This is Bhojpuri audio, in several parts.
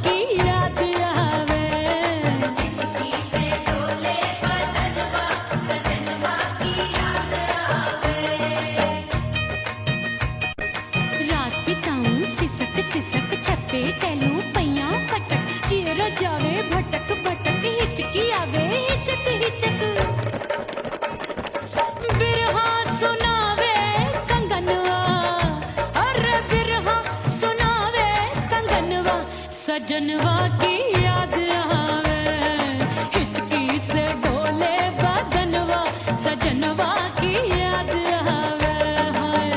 की याद आवे। हिचकी से डोले बदनवा सजनवा की याद आवे। रात बिताऊं सिसक सिसक छत पे टहलूं पैया पटक चेहरा जावे भटक भटक हिचकी आवे हिचक हिचक। बिरहा सुनावे कंगनवा अरे बिरहा सुनावे कंगनवा सजनवा की याद आवे। हिचकी से डोले बदनवा सजनवा की याद आवे। हाय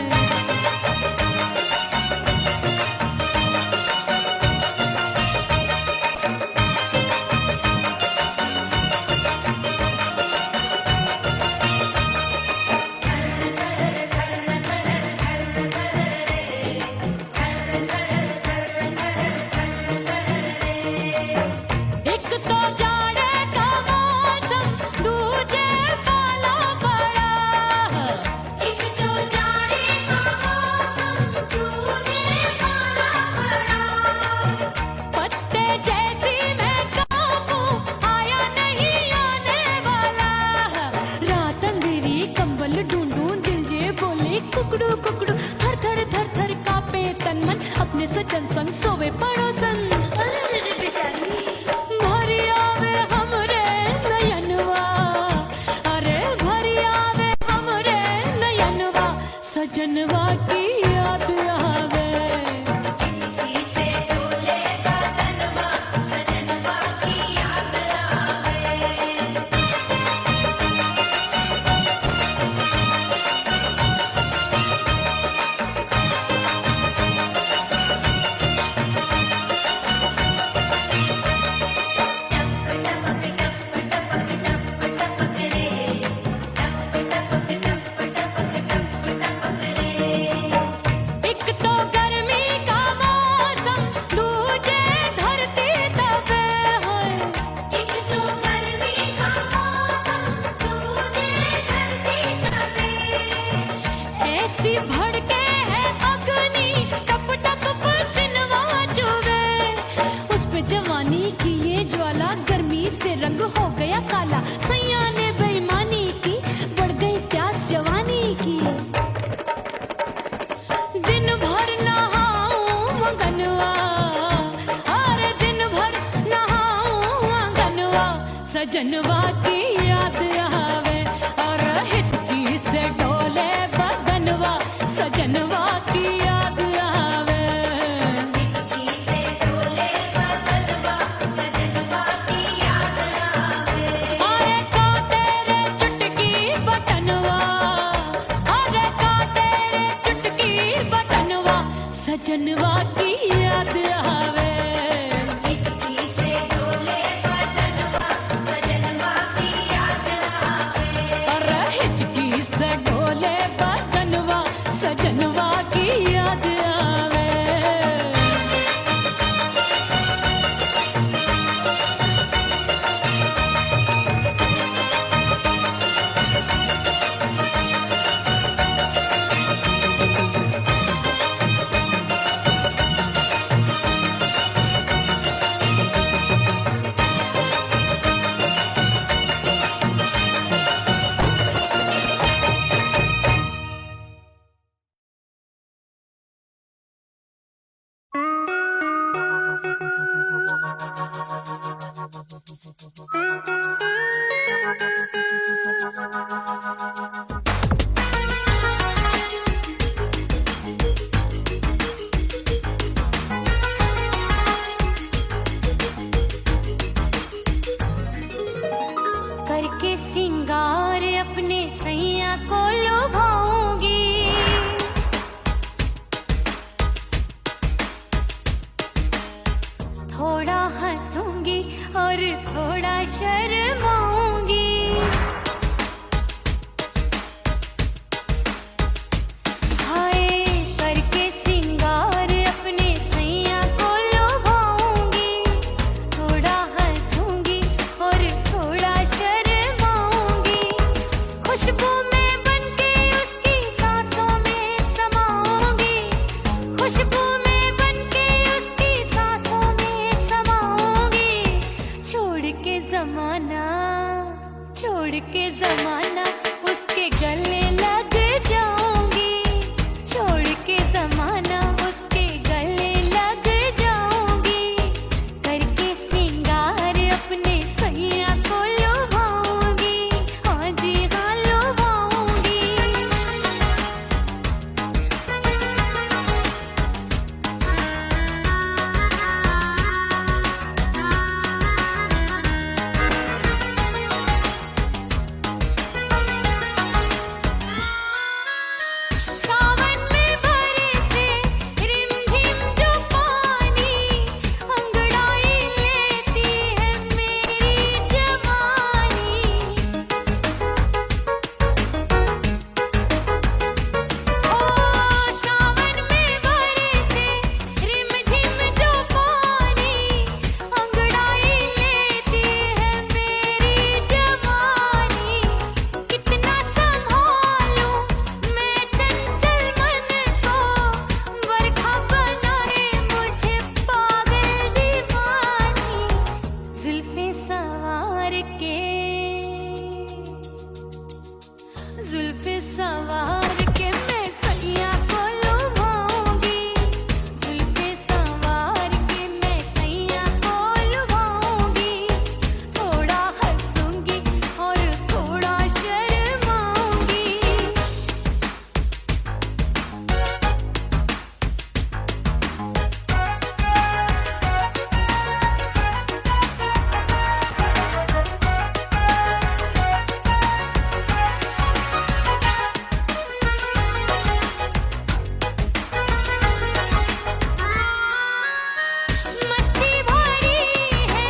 एक तो जाड़े का मौसम दूजे पाला पड़ा। एक तो जाड़े का मौसम दूजे पाला पड़ा। पत्ते जैसी मैं कांपूं आया नहीं आने वाला। रात अंधेरी कंबल ढूंढूं दिल ये बोले कुकड़ू कुकड़ू थर थर थर थर कांपे तन मन अपने सजन संग सोवे पड़ोसन। अरे बेचारी भरी आवे हमरे नयनवा अरे भरी आवे हमरे नयनवा सजनवा की याद आवे। हिचकी से डोले बदनवा सजनवा की याद आवे। एक तो गर्मी का मौसम दूजे धरती तपे होए। एक तो गर्मी का मौसम दूजे धरती तपे। ऐसी भड़के है अग्नि टप टप पसीनवा चुभे। उस पे जवानी की ये ज्वाला गर्मी से रंग हो गया काला। सैया ने बेईमानी की बढ़ गई प्यास जवानी की। दिन भर नहाऊं आंगनवा अरे दिन भर नहाऊं आंगनवा सजनवा की याद आवे। और हिचकी से डोले बदनवा सजनवा की याद आवे। हिचकी से डोले बदनवा सजनवा की याद आवे। अरे का तेरे चुटकी बटनवा अरे का तेरे चुटकी बटनवा सजनवा की याद आवे। हिचकी से डोले बदनवा सजनवा की याद आवे। और हिचकी से डोले बदनवा सजनवा की याद आवे। करके सिंगार अपने सैया को लुभाऊंगी। थोड़ा हंसूंगी और थोड़ा शर्माऊंगी। हाय करके सिंगार अपने सैया को लुभाऊंगी। थोड़ा हंसूंगी और थोड़ा शर्माऊंगी। खुशबू में बनके उसकी सांसों में समाऊंगी। खुशबू में बनके उसकी सांसों में छोड़ के जमाना उसके गले लग जाऊंगी, छोड़ के जमाना उसके गले लग जाऊंगी, करके सिंगार अपने सैया को लुभाऊंगी, हाँ जी हाँ लुभाऊंगी। सावन में बरसे रिमझिम जो पानी, अंगड़ाई लेती है मेरी जवानी। ओ सावन में बरसे रिमझिम जो पानी, अंगड़ाई लेती है मेरी जवानी। कितना संभालूं मैं चंचल मन को, बरखा बनाए मुझे पागल दीवानी। जुल्फे सवार के, जुल्फे सवार के मैं सैया को लुभाऊंगी, जुल्फे सवार के मैं सैया को लुभाऊंगी। थोड़ा हंसूंगी और थोड़ा शर्माऊंगी। मस्ती भरी है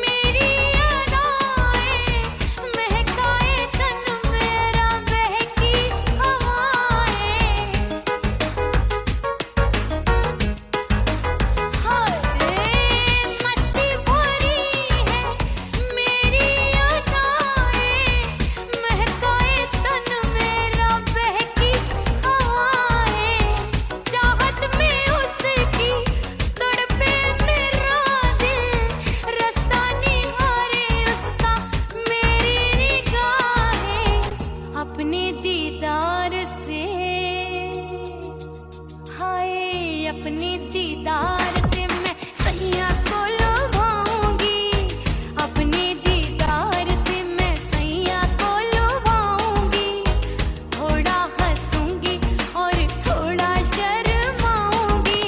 मेरी अदाएं, महकाए तन मेरा बहकी हवाएं। हाय मस्ती भरी है मेरी अदाएं, महकाए तन मेरा बहकी हवाएं। चाहत में उसकी तड़पे मेरा दिल, रास्ता निहारे उसका मेरी निगाहें। अपने दीदार से, हाय अपने दीदार से मैं सैया को लुभाऊंगी, अपने दीदार से मैं सैया को लुभाऊंगी। थोड़ा हंसूंगी और थोड़ा शर्माऊंगी।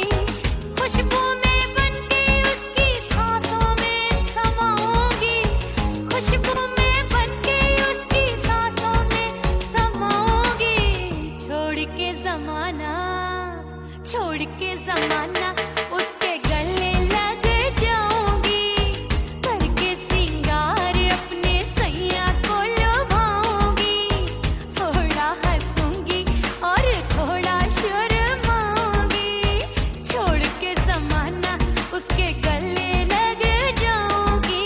खुशबू में बनके उसकी सांसों में समाऊंगी, खुशबू में बनके उसकी सांसों में समाऊंगी। छोड़ के जमाना, छोड़ के जमाना उसके गले लग जाऊंगी, करके सिंगार अपने सैया को लुभाऊंगी। थोड़ा हंसूंगी और थोड़ा शर्माऊंगी, छोड़ के जमाना उसके गले लग जाऊंगी।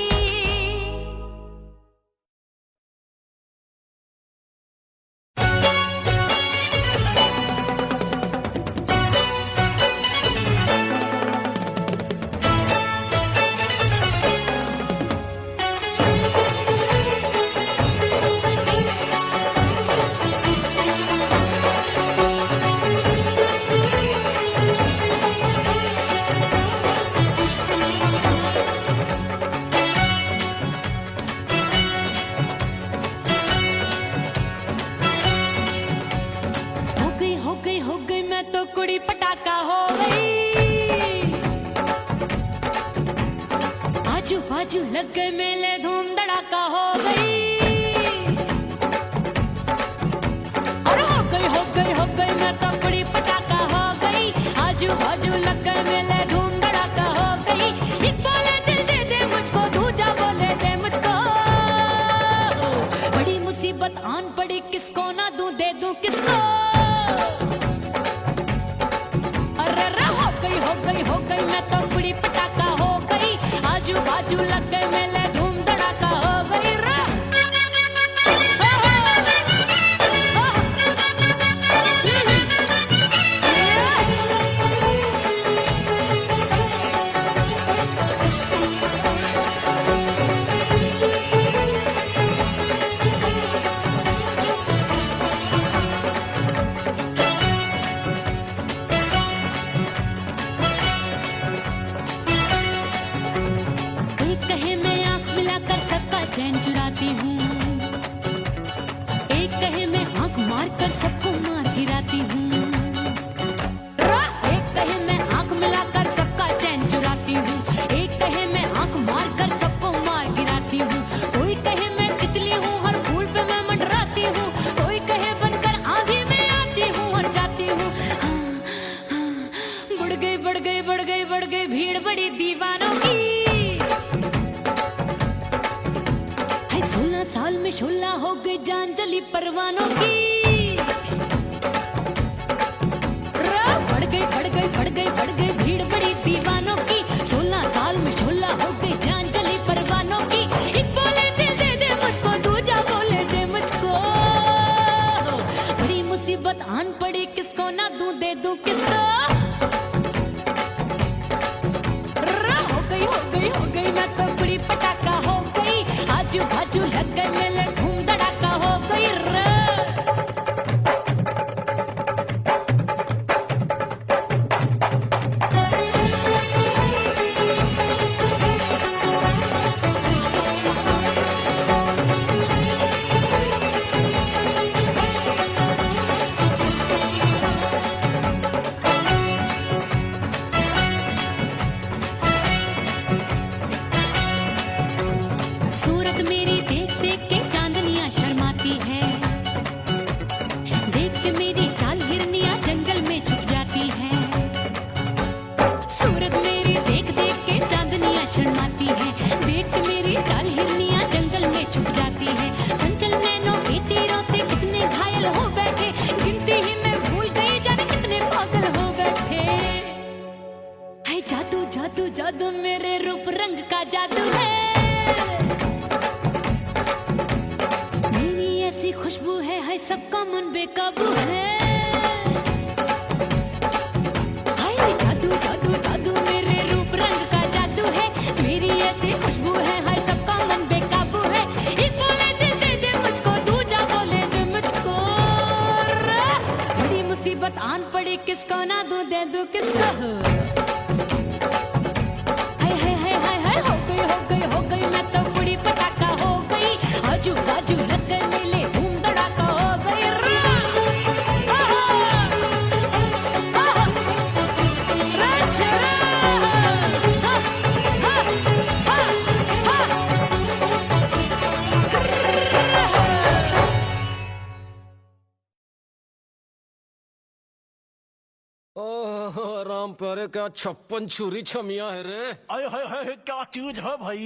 हो गई मैं तो कुड़ी पटाखा हो गई। आजू बाजू लग गए मेले, धूम धड़ाका हो गई। अरे हो गई मैं तो कुड़ी पटाखा हो गई। आजू बाजू लग गए मेले, धूम धड़ाका हो गई। एक बोले दिल दे दे मुझको, दूजा बोले दे मुझको। बड़ी मुसीबत आन पड़ी, किसको ना दूं दे दूं किसको। हो गई मैं तो कुड़ी पटाखा हो गई। आजू बाजू लग गए मेले, धूम धड़ाका हो गई रा। चैन चुराती हूँ। एक कहे मैं आंख मार कर सबको मार गिराती हूँ। एक कहे मैं आंख मिलाकर सबका चैन चुराती हूँ। एक कहे मैं आंख मार कर सबको मार गिराती हूँ। कोई कहे मैं तितली हूँ, हर फूल पे मैं मंडराती हूँ। कोई कहे बनकर आंधी में आती हूँ और जाती हूँ। बढ़ गई बढ़ गई बढ़ गई बढ़ गई भीड़ बड़ी दीवानों की। 16 साल में शोला हो गई जान जली परवानों की। बढ़ गई बढ़ गई बढ़ गई बढ़ गई भीड़ बड़ी दीवानों की। 16 साल में शोला हो गई जान जली परवानों की। एक बोले दिल दे दे मुझको, दूजा बोले दे मुझको। बड़ी मुसीबत आन पड़ी, किसको ना दूं दे दूं किसको। हो गई मैं तो बुरी पटाखा हो गई। आजू बाजू लग गए मेले, धूम धड़ाका हो गई रे। सूरत मेरी देख देख के चांदनियां शर्माती है। देख के मेरी चाल हिरनियां जंगल में छुप जाती है। सूरत मेरी देख देख के चांदनियां शर्माती है। देख के मेरी चाल हिरनियां जंगल में छुप जाती है। चंचल नैनों के तीरों से कितने घायल हो बैठे, गिनती ही मैं भूल गई जाने कितने पागल हो बैठे। है जादू जादू जादू मेरे रूप रंग का जादू है। खुशबू है सबका मन बेकाबू है। हाय जादू जादू जादू मेरे रूप रंग का जादू है। मेरी ऐसी खुशबू है, हाय सबका मन बेकाबू है। एक बोले दे दे मुझको, दूजा बोले दे मुझको। बड़ी मुसीबत आन पड़ी, किसको ना दूं दे दूं किसको। हाय हाय हाय हाय हाय हो गई हो गई हो गई मैं तो बुरी पटाखा हो गई। आजू बाजू लग गए मेले, ओह राम प्यारे, क्या 56 छुरी छमिया है रे। आय हाय हाय क्या चीज है भाई।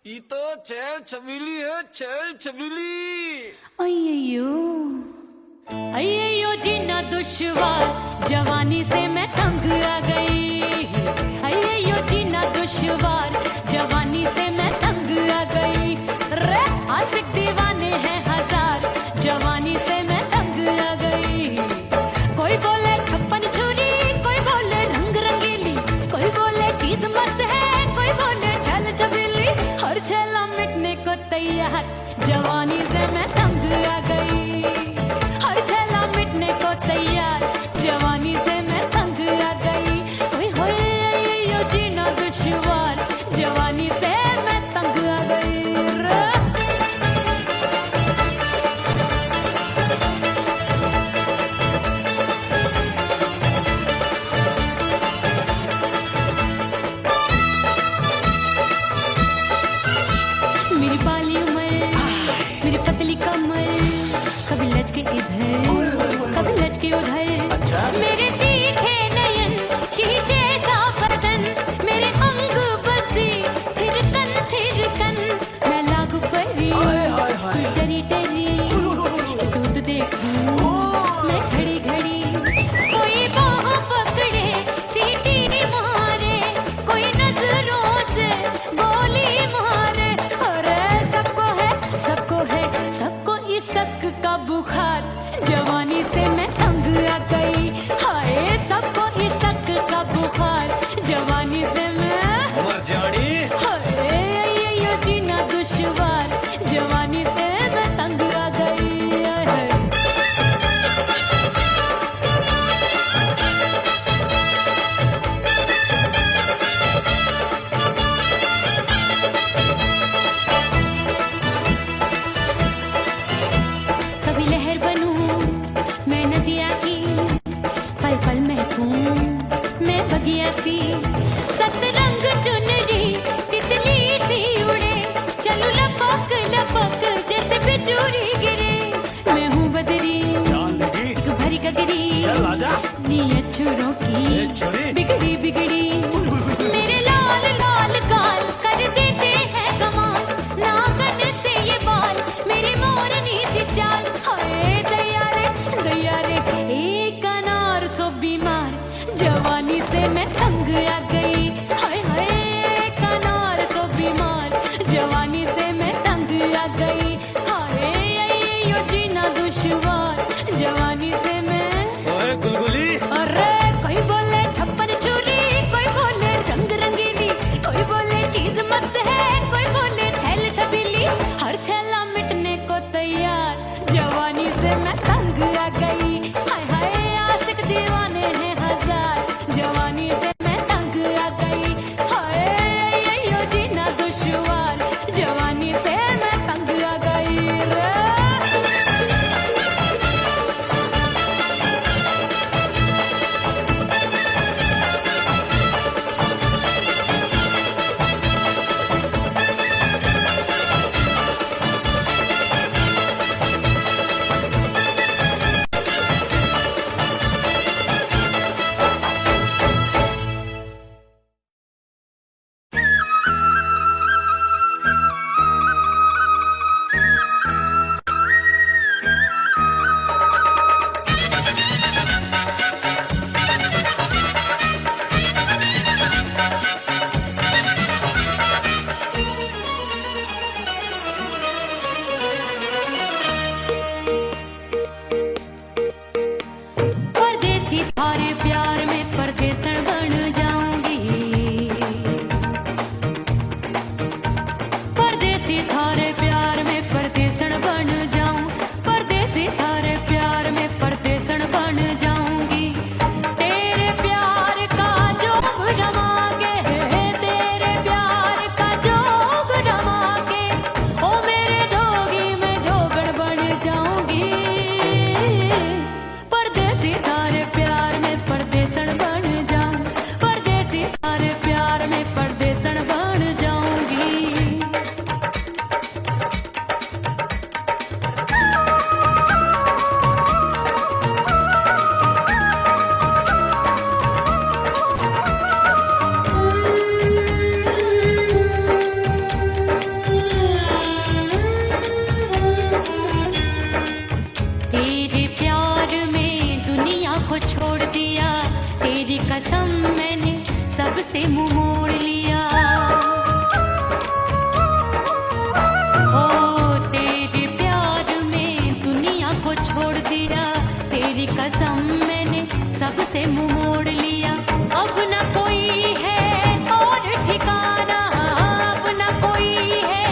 ये तो चैल छबीली है, चैल छबीली। अय्यो जीना दुश्वार, जवानी से मैं तंग आ गई। अय्यो जीना दुश्वार, जवानी से मैं तंग आ गई। रे आशिक दीवाने हैं हजार, जवानी से मैं तंग आ गई। कोई बोले 56 छुरी, कोई बोले रंग रंगीली, कोई बोले चीज मस्त है, कोई बोले छल छबीली। हर छेला मिटने को तैयार, जवानी से मैं तंग आ गई। हर छेला मिटने को तैयार, जवानी से मैं तंग आ गई। ओए होए यो जीना दुश्वार, जवानी से मैं तंग आ गई रे। मेरी बाली उमर, मेरी पतली कमर, कभी लचके इधर कभी लचके उधर। मेरे तीखे नयन, शीशे का बदन, मेरे अंग बसी अच्छा रे। बिगड़ी बिगड़ी मेरे लाल लाल गाल कर देते हैं कमाल, नागन से ये बाल मेरी मोरनी सी चाल। हाय दैया रे एक अनार सो बीमार, जवानी से मैं तंग आ गई। हाय हाय एक अनार सो बीमार, जवानी से मैं तंग आ गई। हाय यो जीना दुश्वार, जवानी से मैं। ओए गुलगुली, अरे कोई बोले छप्पन छुरी, कोई बोले रंग रंगीली, कोई बोले चीज मस्त है, कोई बोले छैल छबीली। हर छैला मिटने को तैयार, जवानी से मैं तंग आ गई। हाय हाय आशिक दीवाने हैं हजार, जवानी से मैं तंग आ गई। हाय यो जीना दुश्वार, जवानी से मैं तंग आ गई रे। परदेसी थारे प्यार में परदेसन बन जाऊंगी। परदेसी थारे प्यार में परदेसन बन जाऊं, परदेसी थारे प्यार में परदेसन बन जाऊंगी। तेरे प्यार का जोग जमा के, तेरे प्यार का जोग जमा के, ओ मेरे जोगी में जोगण बन जाऊंगी। परदेसी थारे प्यार में परदेसन बन जाऊं, परदेसी थारे प्यार में परदेसन बन जाऊंगी। तेरे प्यार में दुनिया को छोड़ दिया, तेरी कसम मैंने सबसे मुंह मोड़ लिया। हो तेरे प्यार में दुनिया को छोड़ दिया, तेरी कसम मैंने सबसे मुंह मोड़ लिया। अब न कोई है और ठिकाना, अब न कोई है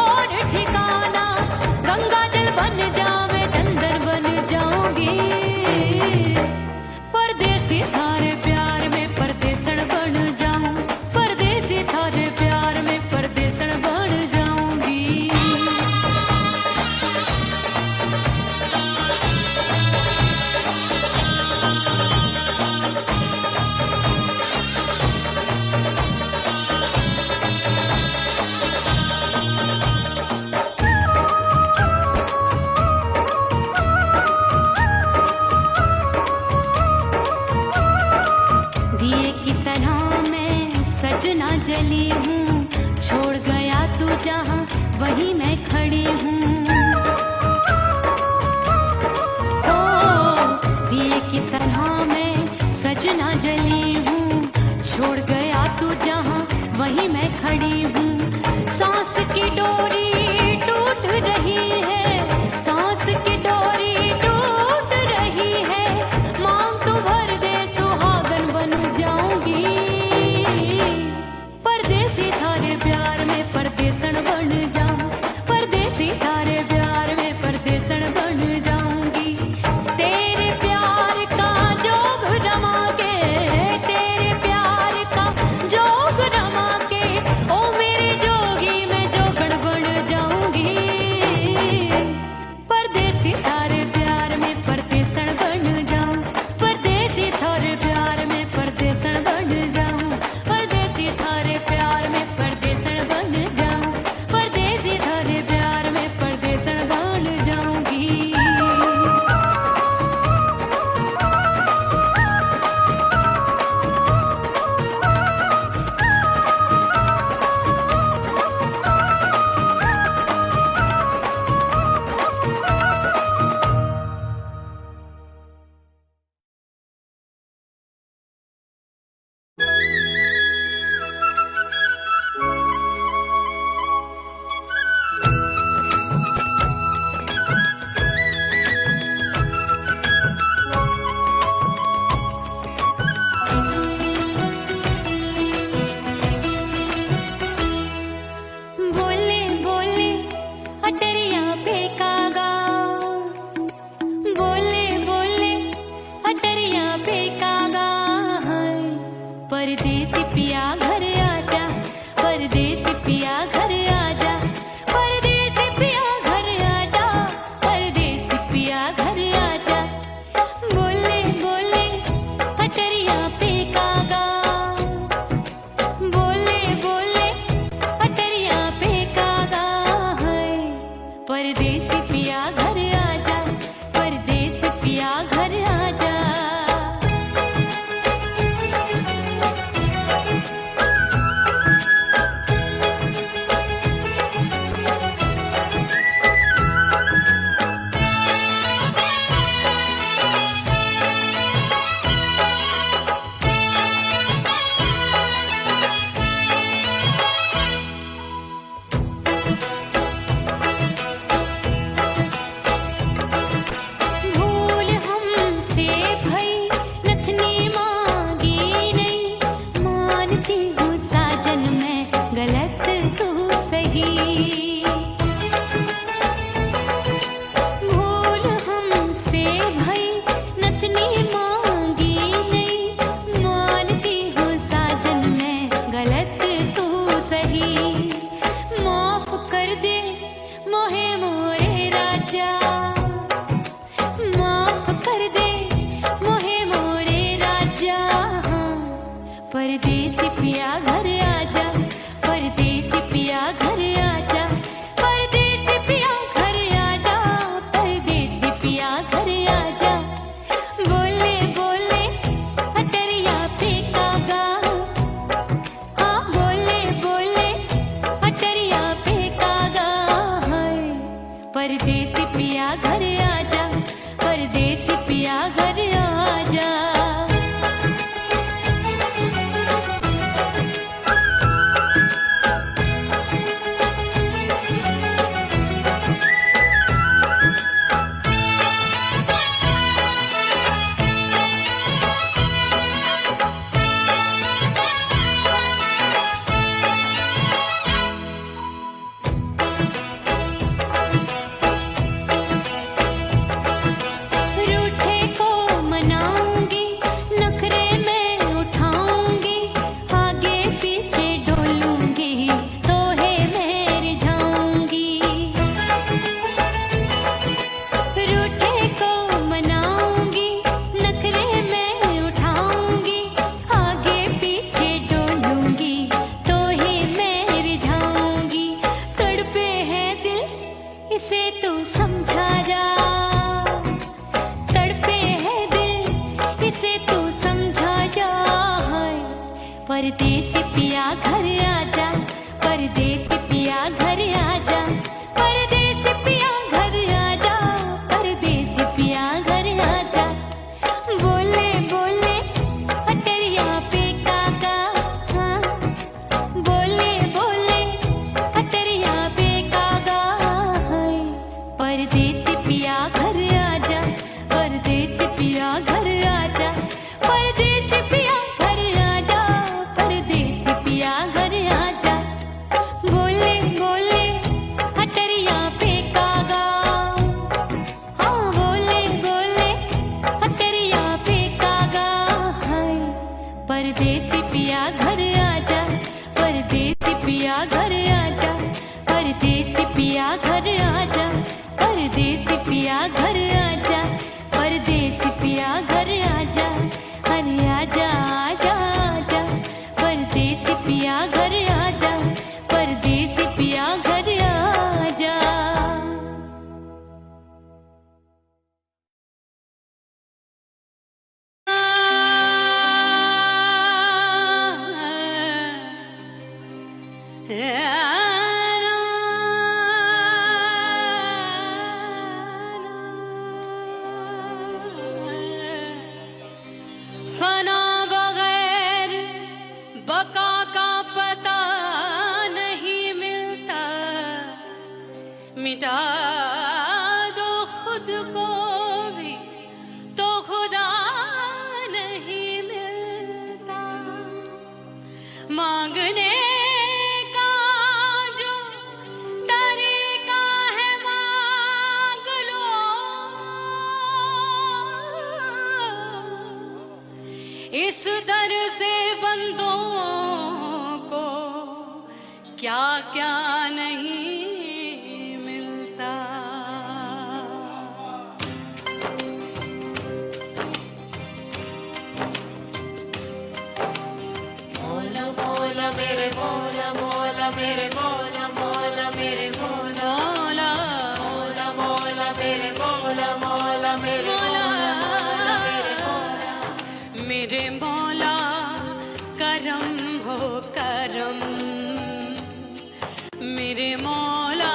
और ठिकाना। गंगा जल बन जावे, चंदर बन जाऊंगी। परदेसी थारे प्यार में परदेसन बन जाऊं, परदेसी थारे प्यार में परदेसन बन जाऊंगी। दिए की तरह मैं सजना जली हूँ, छोड़ गया तू जहाँ वहीं मैं खड़ी हूँ। ओ दिए की तरह मैं सजना जली हूँ, छोड़ गया तू जहाँ वहीं मैं खड़ी हूँ। सांस की डोरी टूट रही है, सांस की डोरी टूट रही है। मांग तू भर दे, सुहागन बन जाऊंगी। परदेसी थारे प्यार में परदेसन बन जाऊं, परदेसी थारे प्यार में परदेसन बन जाऊंगी। तेरे प्यार का जोग रमा के, तेरे प्यार का जोग रमा के, ओ मेरे जोगी में जोगण बन जाऊंगी। परदेसी पिया घर आजा, परदेसी पिया घर आजा, परदेसी पिया घर आजा, परदेसी पिया घर आजा। बोले बोले अटरिया पे कागा, हाँ बोले बोले अटरिया पे कागा है। परदेसी पिया घर आजा, परदेसी पिया घर आजा। रूठे को मनाऊंगी, नखरे में उठाऊंगी, आगे पीछे डोलूंगी, तोहे में रिझाऊंगी। रूठे को मनाऊंगी, नखरे में उठाऊंगी, आगे पीछे डोलूंगी, तोहे में रिझाऊंगी। तड़पे है दिल इसे तू समझा जा, तड़पे है दिल इसे तू समझा जा। परदेसी पिया घर आजा, परदेसी पिया घर आजा, परदेसी पिया घर आजा, परदेसी पिया घर आजा। बोले बोले अटरिया पे कागा, हाँ बोले बोले अटरिया पे कागा है। परदेसी पिया घर आजा, परदेसी पिया घर आजा, परदेसी पिया घर आजा, परदेसी पिया घर आजा। बोले बोले अटरिया पे कागा, हाँ बोले बोले अटरिया पे कागा है। परदेसी पिया घर आजा, परदेसी पिया घर आजा, परदेसी पिया घर आजा, परदेसी पिया घर आजा, परदेसी पिया घर आजा। अरे आजा आजा आजा, परदेसी पिया घर आजा, परदेसी पिया घर आजा। फना बगैर बका का पता नहीं मिलता, मिटा दो खुद को भी तो खुदा नहीं मिलता। मांगने का जो तरीका है मांग लो, इस दर से बंदों को क्या क्या नहीं मिलता। मोला मोला मेरे मोला मोला मेरे मोला मोला मेरे मोला मोला मोला मेरे मोला मोला मेरे मोला मोला मेरे मोला। मेरे मौला करम हो करम, मेरे मौला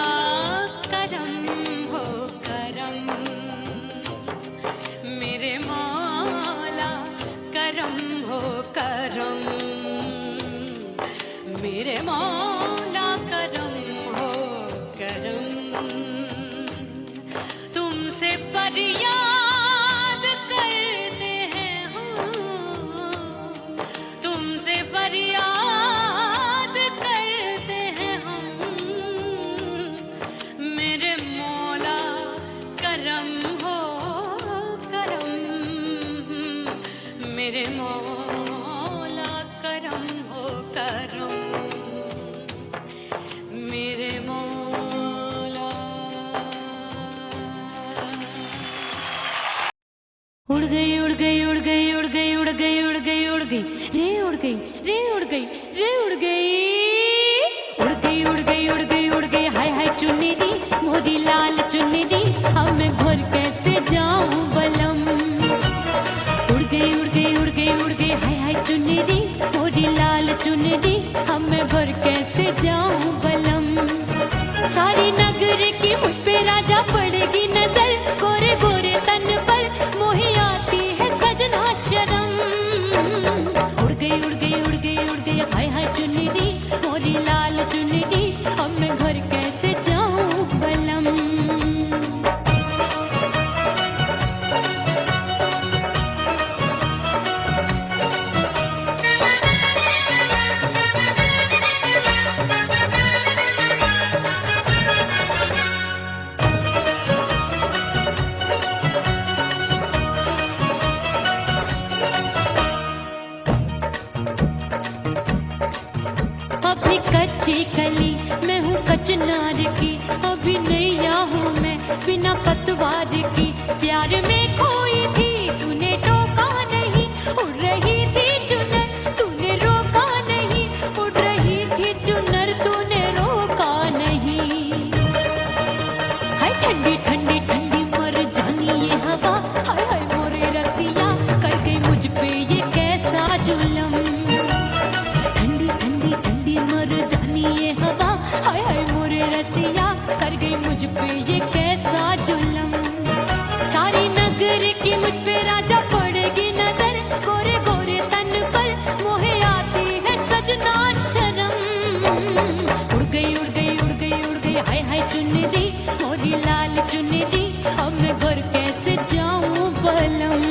करम हो करम, मेरे मौला करम हो करम, मेरे मौला करम चली, मैं हूँ कचनार की, अभी नैया हूँ मैं बिना पतवार की। प्यार में खोई थी तूने टोका नहीं, उड़ रही थी चुनर तूने रोका नहीं, उड़ रही थी चुनर तूने रोका नहीं। हाय ठंडी ठंडी ठंडी मर जानी ये हवा, हाय हाय मोरे रसिया कर गई मुझ पे ये कैसा जुल्म। ठंडी ठंडी ठंडी मर जानी ये हवा, हाय हाय मोरे रसिया कर गई मुझ पे ये कैसा जुल्म। सारी नगर की मुझ पे राजा पड़ेगी नजर, गोरे गोरे तन पर मोहे आती है सजना शर्म। उड़ गई उड़ गई उड़ गई उड़ गई हाय हाय चुनरी, मोरी लाल चुनरी, अब मैं घर कैसे जाऊं बलम।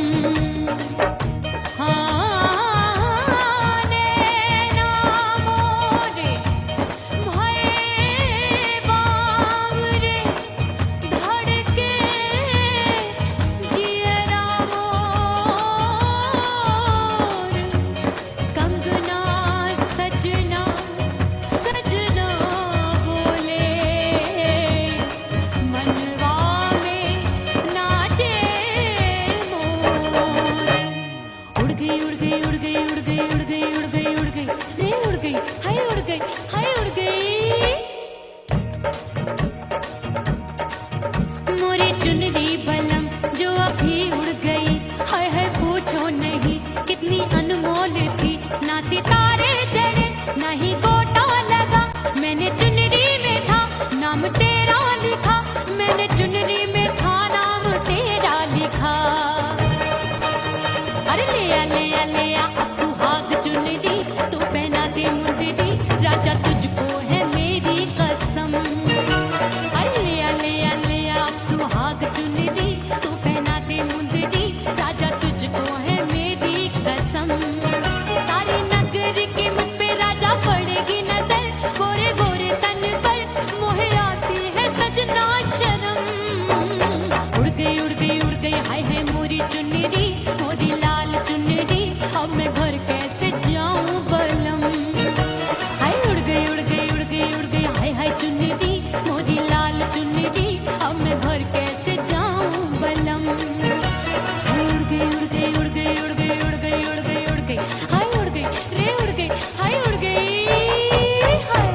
हाँ नैना मोरे भये बावरे, धड़के जियरा मोर, कंगना सजना सजना बोले, मनवा में नाचे मोर। उड़ गई उड़ गई उड़ गई उड़ गई उड़ गई उड़ गई उड़ गई रे उड़ गई हाय उड़ गई हाय उड़ गई। मोरी चुनरी बलम जो अभी उड़ गई, हाय हाय पूछो नहीं कितनी अनमोल थी। ना सितारे जड़े ना ही गोटा लगा, मैंने चुनरी में था नाम तेरा लिखा, मैंने चुनरी में था नाम तेरा लिखा। अरे ले आ अब सुहाग चुनरी, तू पहना दे मुंदरी, राजा तुझको है मेरी कसम। अरे ले आ अब सुहाग चुनरी, तू पहना दे मुंदरी, राजा तुझको है मेरी कसम। सारी नगर की मुझ पे राजा पड़ेगी नजर, गोरे गोरे तन पर मोहे आती है सजना शर्म। उड़ गई उड़ गई उड़ गई हाय हाय मोरी चुनरी, मोरी लाल चुनरी, अब मैं घर कैसे जाऊं बलम। हाय उड़ गई उड़ गई उड़ गई उड़ गई हाय हाय चुनरी, मोरी लाल चुनरी, अब मैं घर कैसे जाऊं बलम। हाय उड़ गई उड़ गई उड़ गई उड़ गई उड़ गई उड़ गई उड़ गई हाय उड़ गई रे उड़ गई हाय उड़ गई हाय।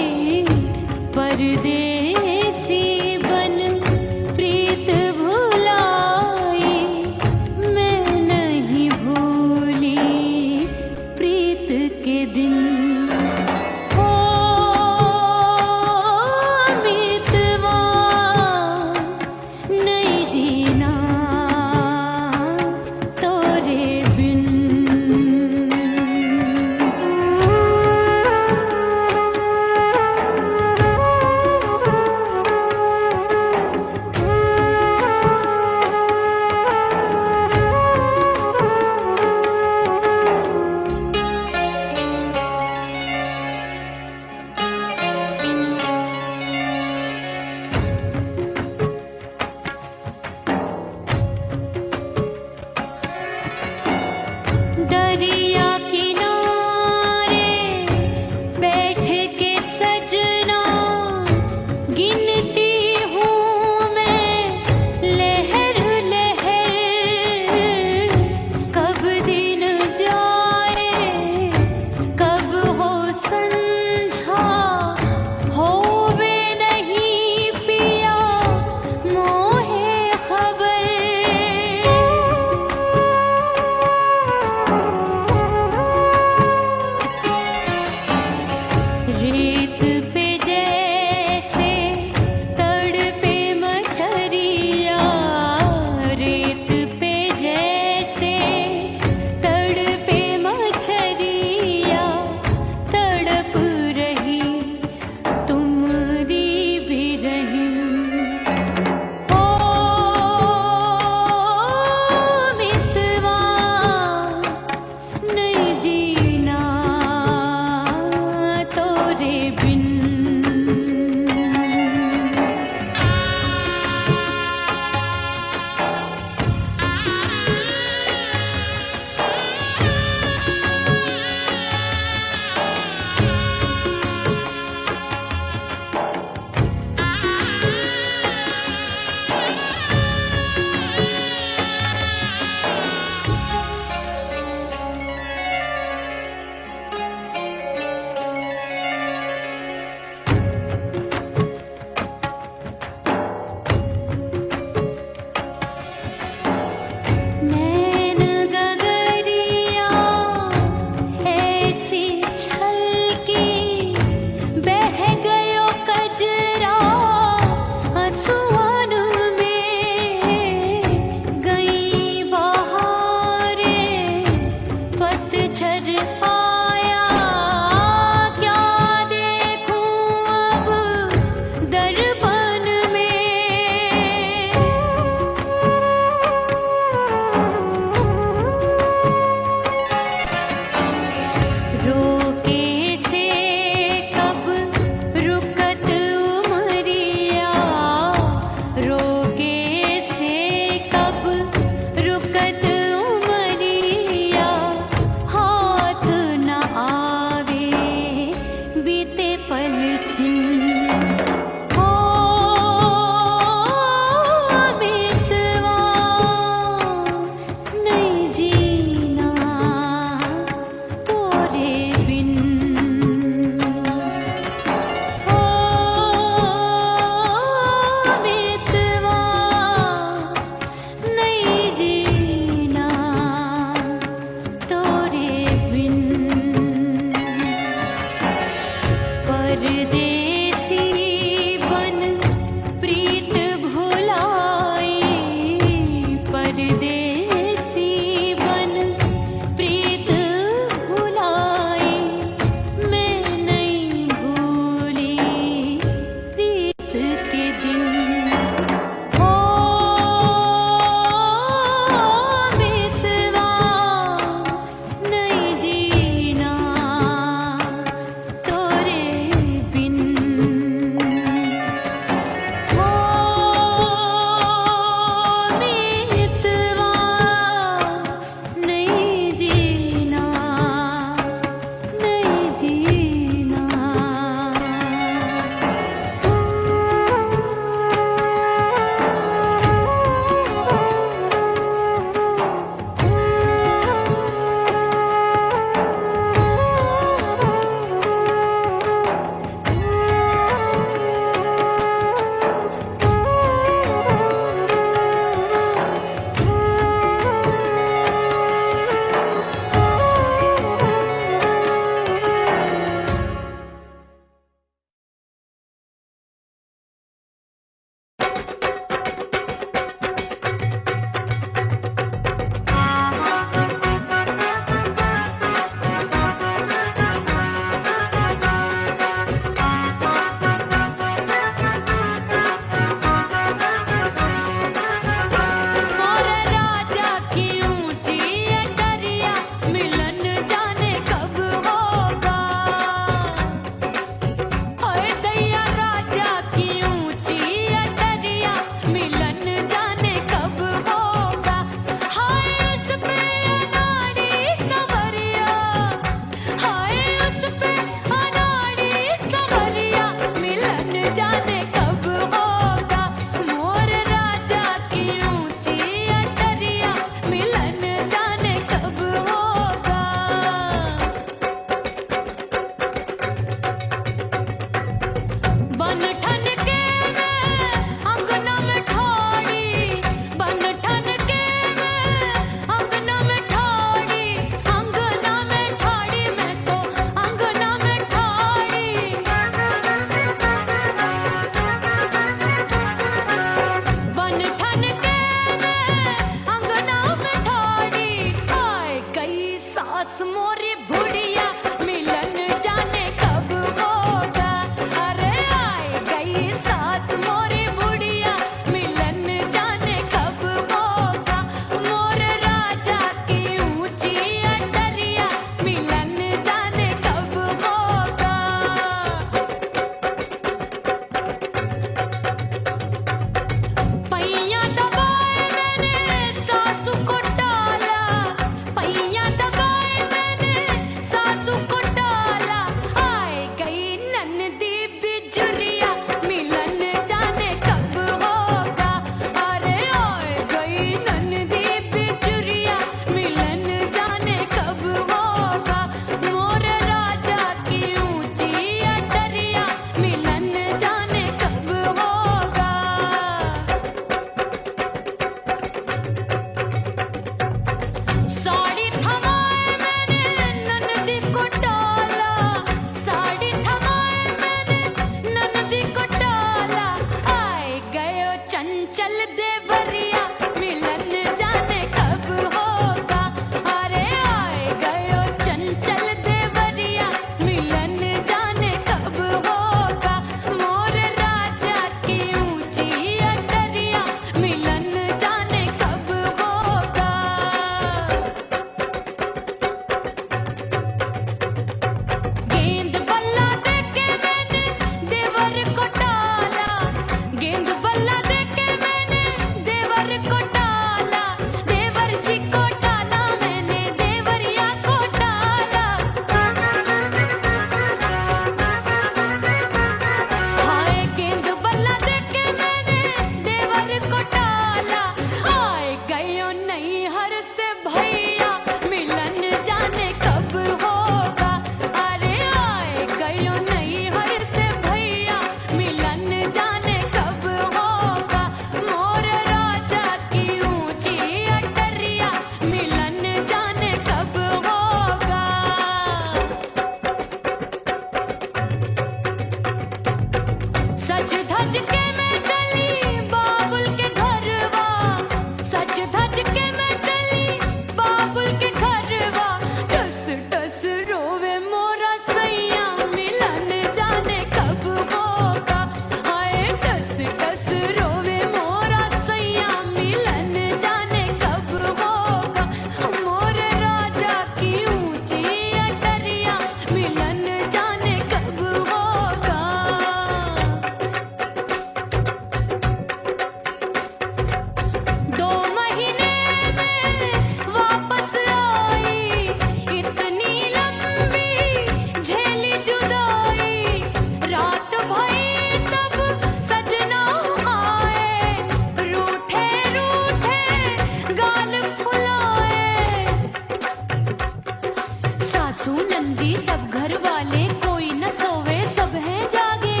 सासू नंदी सब घर वाले कोई न सोवे सब हैं जागे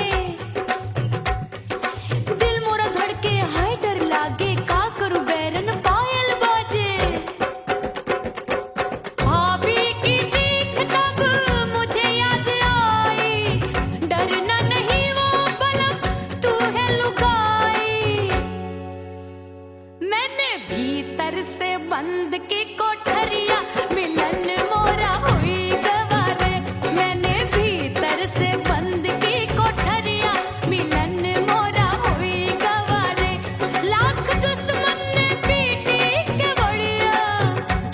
दिल मोरा धड़के हाय डर लागे का करूं बैरन पायल बाजे भाभी की सीख तब मुझे याद आई डरना नहीं वो बलम तू है लुगाई मैंने भीतर से बंद की कोठरिया मिलन मोरा हुई गवारे मैंने भीतर से बंद की कोठरिया मिलन मोरा हुई गवारे लाख दुश्मन ने पीटी के बढ़िया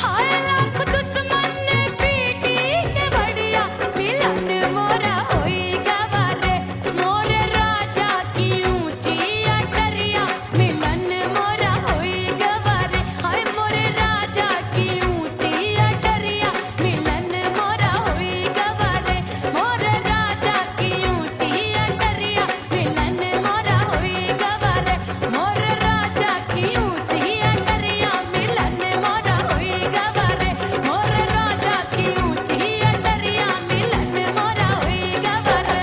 हाय लाख दुश्मन ने पीटी के बढ़िया मिलन मोरा हुई गवारे मोरे राजा की ऊंची अटरिया मिलन मोरा हुई गवारे हाय मोरे राजा की ऊंची अटरिया मिलन मोरा हुई गवारे मोरे राजा की ऊंची अटरिया मिलन मोरा हुई गवारे मोरे राजा की ऊंची अटरिया मिलन मोरा हुई गवारे मोरे राजा की ऊंची अटरिया मिलन मोरा हुई गवारे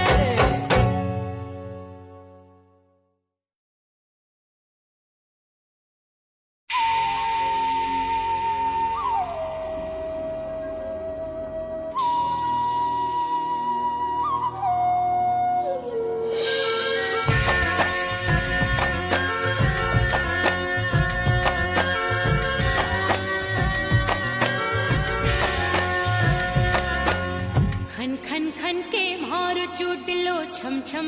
खन खन खन के मार चूट लो छम छम